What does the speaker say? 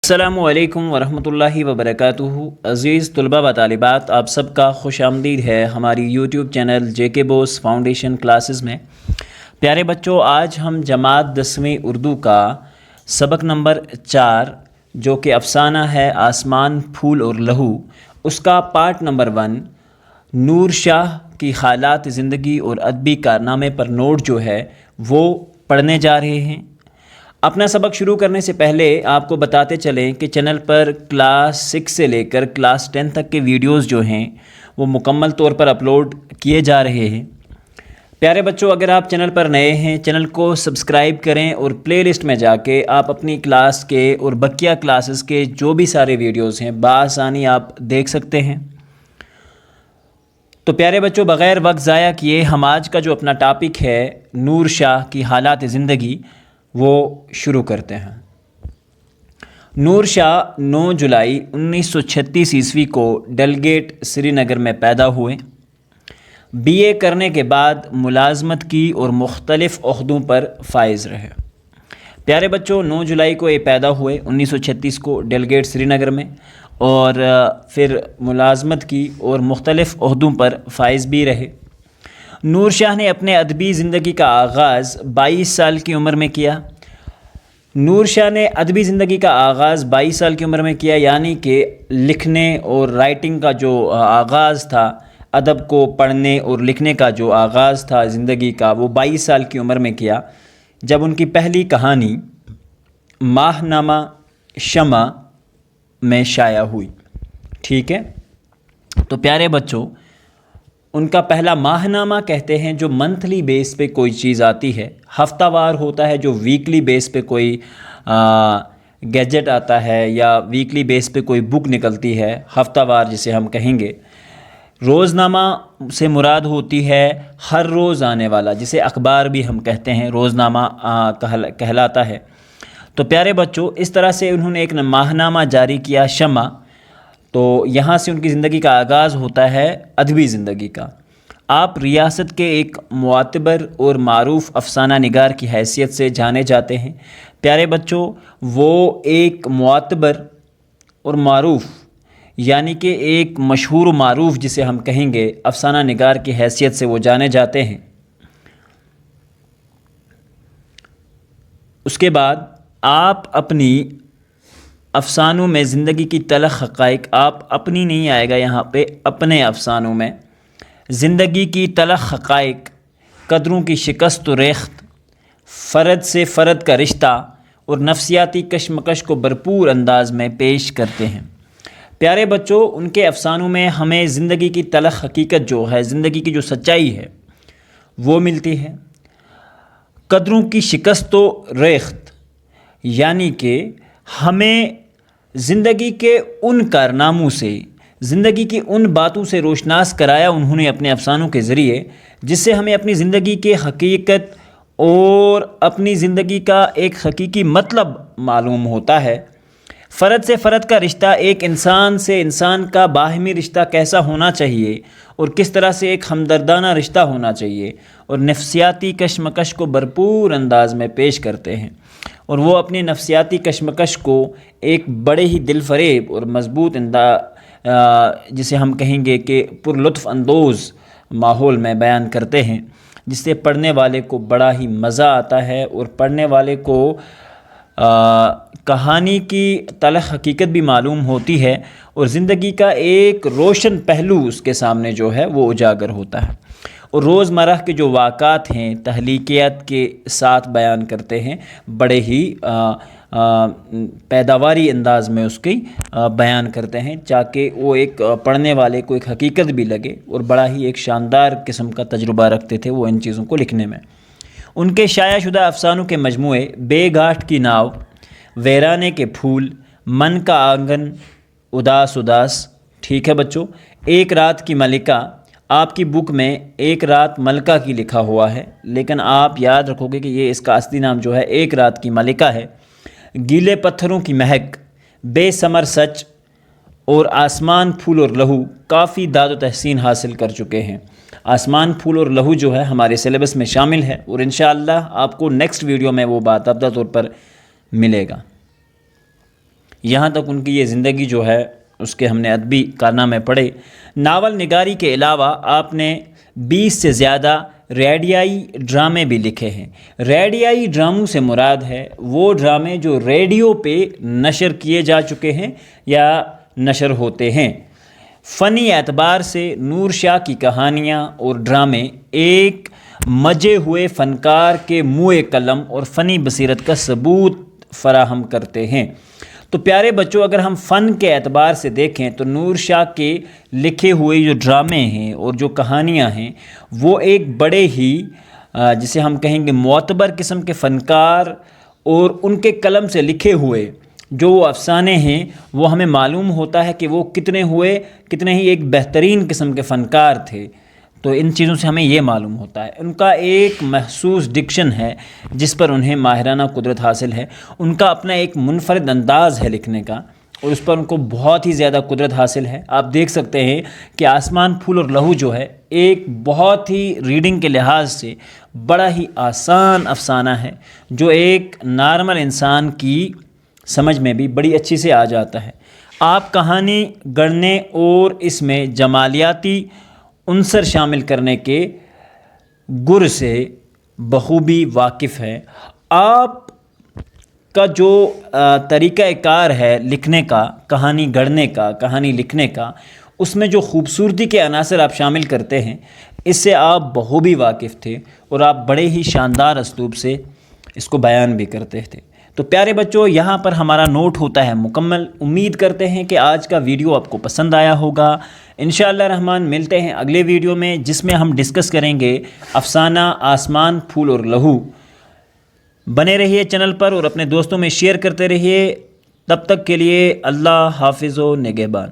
السلام علیکم ورحمۃ اللہ وبرکاتہ۔ عزیز طلباء و طالبات، آپ سب کا خوش آمدید ہے ہماری یوٹیوب چینل جے کے بوس فاؤنڈیشن کلاسز میں۔ پیارے بچوں، آج ہم جماعت 10ویں اردو کا سبق نمبر 4 جو کہ افسانہ ہے آسمان، پھول اور لہو، اس کا پارٹ نمبر 1 نور شاہ کی حالات زندگی اور ادبی کارنامے پر نوٹ جو ہے وہ پڑھنے جا رہے ہیں۔ اپنا سبق شروع کرنے سے پہلے آپ کو بتاتے چلیں کہ چینل پر کلاس 6 سے لے کر کلاس 10 تک کے ویڈیوز جو ہیں وہ مکمل طور پر اپلوڈ کیے جا رہے ہیں۔ پیارے بچوں، اگر آپ چینل پر نئے ہیں، چینل کو سبسکرائب کریں اور پلے لسٹ میں جا کے آپ اپنی کلاس کے اور بقیہ کلاسز کے جو بھی سارے ویڈیوز ہیں بآسانی آپ دیکھ سکتے ہیں۔ تو پیارے بچوں، بغیر وقت ضائع کیے ہم آج کا جو اپنا ٹاپک ہے نور شاہ کی حالات زندگی وہ شروع کرتے ہیں۔ نور شاہ 9 جولائی 1936 عیسوی کو ڈلگیٹ سری نگر میں پیدا ہوئے۔ بی اے کرنے کے بعد ملازمت کی اور مختلف عہدوں پر فائز رہے۔ پیارے بچوں، 9 جولائی کو یہ پیدا ہوئے 1936 کو ڈلگیٹ سری نگر میں، اور پھر ملازمت کی اور مختلف عہدوں پر فائز بھی رہے۔ نور شاہ نے اپنے ادبی زندگی کا آغاز 22 سال کی عمر میں کیا۔ نور شاہ نے ادبی زندگی کا آغاز 22 سال کی عمر میں کیا، یعنی کہ لکھنے اور رائٹنگ کا جو آغاز تھا، ادب کو پڑھنے اور لکھنے کا جو آغاز تھا زندگی کا، وہ 22 سال کی عمر میں کیا، جب ان کی پہلی کہانی ماہ نامہ شمع میں شائع ہوئی۔ ٹھیک ہے، تو پیارے بچوں، ان کا پہلا ماہ نامہ کہتے ہیں جو منتھلی بیس پہ کوئی چیز آتی ہے، ہفتہ وار ہوتا ہے جو ویکلی بیس پہ کوئی گیجٹ آتا ہے، یا ویکلی بیس پہ کوئی بک نکلتی ہے، ہفتہ وار جسے ہم کہیں گے۔ روزنامہ سے مراد ہوتی ہے ہر روز آنے والا، جسے اخبار بھی ہم کہتے ہیں، روزنامہ کہلاتا ہے۔ تو پیارے بچوں، اس طرح سے انہوں نے ایک ماہ نامہ جاری کیا شمع، تو یہاں سے ان کی زندگی کا آغاز ہوتا ہے ادبی زندگی کا۔ آپ ریاست کے ایک معتبر اور معروف افسانہ نگار کی حیثیت سے جانے جاتے ہیں۔ پیارے بچوں، وہ ایک معتبر اور معروف، یعنی کہ ایک مشہور و معروف جسے ہم کہیں گے، افسانہ نگار کی حیثیت سے وہ جانے جاتے ہیں۔ اس کے بعد آپ اپنی افسانوں میں زندگی کی تلخ حقائق، آپ اپنی نہیں آئے گا یہاں پہ، اپنے افسانوں میں زندگی کی تلخ حقائق، قدروں کی شکست و ریخت، فرد سے فرد کا رشتہ اور نفسیاتی کشمکش کو بھرپور انداز میں پیش کرتے ہیں۔ پیارے بچوں، ان کے افسانوں میں ہمیں زندگی کی تلخ حقیقت جو ہے، زندگی کی جو سچائی ہے وہ ملتی ہے۔ قدروں کی شکست و ریخت، یعنی کہ ہمیں زندگی کے ان کارناموں سے، زندگی کی ان باتوں سے روشناس کرایا انہوں نے اپنے افسانوں کے ذریعے، جس سے ہمیں اپنی زندگی کے حقیقت اور اپنی زندگی کا ایک حقیقی مطلب معلوم ہوتا ہے۔ فرد سے فرد کا رشتہ، ایک انسان سے انسان کا باہمی رشتہ کیسا ہونا چاہیے اور کس طرح سے ایک ہمدردانہ رشتہ ہونا چاہیے، اور نفسیاتی کشمکش کو بھرپور انداز میں پیش کرتے ہیں، اور وہ اپنی نفسیاتی کشمکش کو ایک بڑے ہی دل فریب اور مضبوط جسے ہم کہیں گے کہ پر لطف اندوز ماحول میں بیان کرتے ہیں، جس سے پڑھنے والے کو بڑا ہی مزہ آتا ہے، اور پڑھنے والے کو کہانی کی تلخ حقیقت بھی معلوم ہوتی ہے، اور زندگی کا ایک روشن پہلو اس کے سامنے جو ہے وہ اجاگر ہوتا ہے، اور روزمرہ کے جو واقعات ہیں تخلیقیت کے ساتھ بیان کرتے ہیں، بڑے ہی پیداواری انداز میں اس کی بیان کرتے ہیں، تاکہ وہ ایک پڑھنے والے کو ایک حقیقت بھی لگے، اور بڑا ہی ایک شاندار قسم کا تجربہ رکھتے تھے وہ ان چیزوں کو لکھنے میں۔ ان کے شائع شدہ افسانوں کے مجموعے بے گھاٹ کی ناؤ، ویرانے کے پھول، من کا آنگن، اداس اداس، ٹھیک ہے بچوں، ایک رات کی ملکہ، آپ کی بک میں ایک رات ملکہ کی لکھا ہوا ہے، لیکن آپ یاد رکھو گے کہ یہ اس کا اصلی نام جو ہے ایک رات کی ملکہ ہے۔ گیلے پتھروں کی مہک، بے ثمر سچ، اور آسمان، پھول اور لہو کافی داد و تحسین حاصل کر چکے ہیں۔ آسمان، پھول اور لہو جو ہے ہمارے سلیبس میں شامل ہے، اور انشاءاللہ آپ کو نیکسٹ ویڈیو میں وہ بات ابدا طور پر ملے گا۔ یہاں تک ان کی یہ زندگی جو ہے اس کے ہم نے ادبی کارنامے پڑھے۔ ناول نگاری کے علاوہ آپ نے 20 سے زیادہ ریڈیائی ڈرامے بھی لکھے ہیں۔ ریڈیائی ڈراموں سے مراد ہے وہ ڈرامے جو ریڈیو پہ نشر کیے جا چکے ہیں یا نشر ہوتے ہیں۔ فنی اعتبار سے نور شاہ کی کہانیاں اور ڈرامے ایک مجے ہوئے فنکار کے منہ قلم اور فنی بصیرت کا ثبوت فراہم کرتے ہیں۔ تو پیارے بچوں، اگر ہم فن کے اعتبار سے دیکھیں تو نور شاہ کے لکھے ہوئے جو ڈرامے ہیں اور جو کہانیاں ہیں وہ ایک بڑے ہی جسے ہم کہیں گے معتبر قسم کے فنکار اور ان کے قلم سے لکھے ہوئے جو وہ افسانے ہیں وہ ہمیں معلوم ہوتا ہے کہ وہ کتنے ہی ایک بہترین قسم کے فنکار تھے۔ تو ان چیزوں سے ہمیں یہ معلوم ہوتا ہے ان کا ایک محسوس ڈکشن ہے جس پر انہیں ماہرانہ قدرت حاصل ہے، ان کا اپنا ایک منفرد انداز ہے لکھنے کا اور اس پر ان کو بہت ہی زیادہ قدرت حاصل ہے۔ آپ دیکھ سکتے ہیں کہ آسمان پھول اور لہو جو ہے ایک بہت ہی ریڈنگ کے لحاظ سے بڑا ہی آسان افسانہ ہے جو ایک نارمل انسان کی سمجھ میں بھی بڑی اچھی سے آ جاتا ہے۔ آپ کہانی گڑھنے اور اس میں جمالیاتی عنصر شامل کرنے کے گر سے بخوبی واقف ہے۔ آپ کا جو طریقہ کار ہے لکھنے کا، کہانی گڑھنے کا، کہانی لکھنے کا، اس میں جو خوبصورتی کے عناصر آپ شامل کرتے ہیں اس سے آپ بخوبی واقف تھے اور آپ بڑے ہی شاندار اسلوب سے اس کو بیان بھی کرتے تھے۔ تو پیارے بچوں، یہاں پر ہمارا نوٹ ہوتا ہے مکمل۔ امید کرتے ہیں کہ آج کا ویڈیو آپ کو پسند آیا ہوگا۔ انشاءاللہ رحمان ملتے ہیں اگلے ویڈیو میں جس میں ہم ڈسکس کریں گے افسانہ آسمان پھول اور لہو۔ بنے رہیے چینل پر اور اپنے دوستوں میں شیئر کرتے رہیے۔ تب تک کے لیے اللہ حافظ و نگہبان۔